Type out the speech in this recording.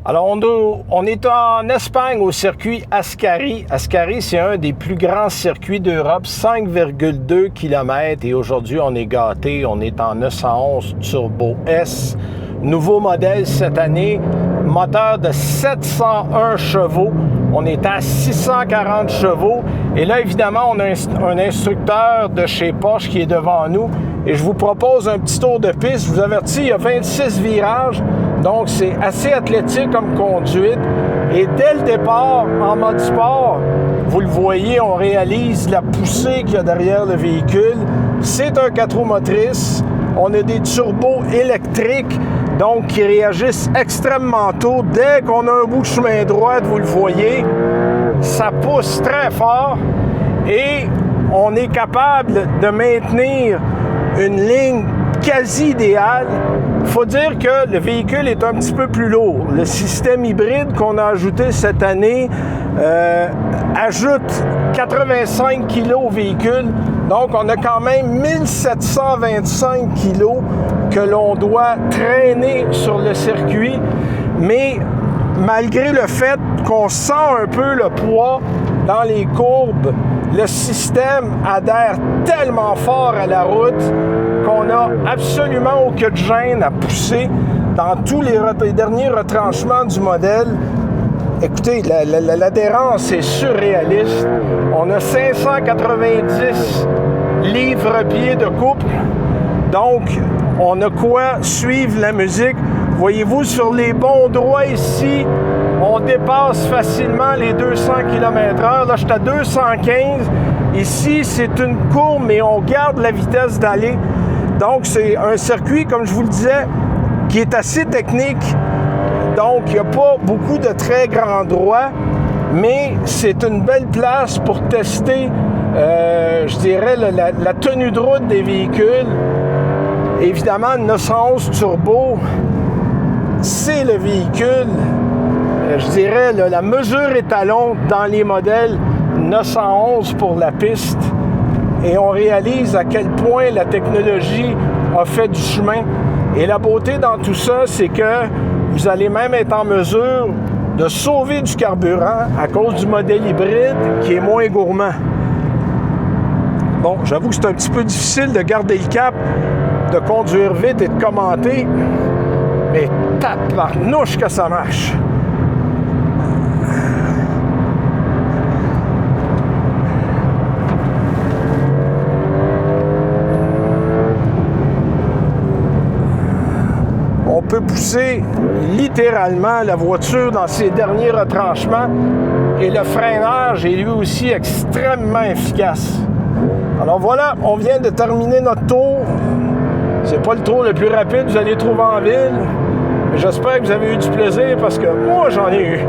Alors, on est en Espagne au circuit Ascari. Ascari, c'est un des plus grands circuits d'Europe, 5,2 km. Et aujourd'hui, on est gâté. On est en 911 Turbo S. Nouveau modèle cette année, moteur de 701 chevaux. On est à 640 chevaux. Et là, évidemment, on a un instructeur de chez Porsche qui est devant nous. Et je vous propose un petit tour de piste. Je vous avertis, il y a 26 virages. Donc, c'est assez athlétique comme conduite. Et dès le départ, en mode sport, vous le voyez, on réalise la poussée qu'il y a derrière le véhicule. C'est un 4 roues motrices. On a des turbos électriques, donc qui réagissent extrêmement tôt. Dès qu'on a un bout de chemin droit, vous le voyez, ça pousse très fort. Et on est capable de maintenir une ligne quasi idéale. Il faut dire que le véhicule est un petit peu plus lourd. Le système hybride qu'on a ajouté cette année ajoute 85 kg au véhicule. Donc, on a quand même 1725 kg que l'on doit traîner sur le circuit. Mais malgré le fait qu'on sent un peu le poids dans les courbes, le système adhère tellement fort à la route qu'on n'a absolument aucune gêne à pousser dans tous les derniers retranchements du modèle. Écoutez, l'adhérence est surréaliste. On a 590 livres-pieds de couple. Donc, on a quoi suivre la musique. Voyez-vous, sur les bons droits ici, on dépasse facilement les 200 km/h. Là, je suis à 215. Ici, c'est une courbe, mais on garde la vitesse d'aller. Donc, c'est un circuit, comme je vous le disais, qui est assez technique. Donc, il n'y a pas beaucoup de très grands droits, mais c'est une belle place pour tester, je dirais, la tenue de route des véhicules. Évidemment, le 911 Turbo, c'est le véhicule, je dirais, la mesure étalon dans les modèles 911 pour la piste. Et on réalise à quel point la technologie a fait du chemin. Et la beauté dans tout ça, c'est que vous allez même être en mesure de sauver du carburant à cause du modèle hybride qui est moins gourmand. Bon, j'avoue que c'est un petit peu difficile de garder le cap, de conduire vite et de commenter, mais tabarnouche que ça marche! On peut pousser littéralement la voiture dans ses derniers retranchements et le freinage est lui aussi extrêmement efficace. Alors voilà, on vient de terminer notre tour. C'est pas le tour le plus rapide que vous allez trouver en ville, mais j'espère que vous avez eu du plaisir parce que moi j'en ai eu.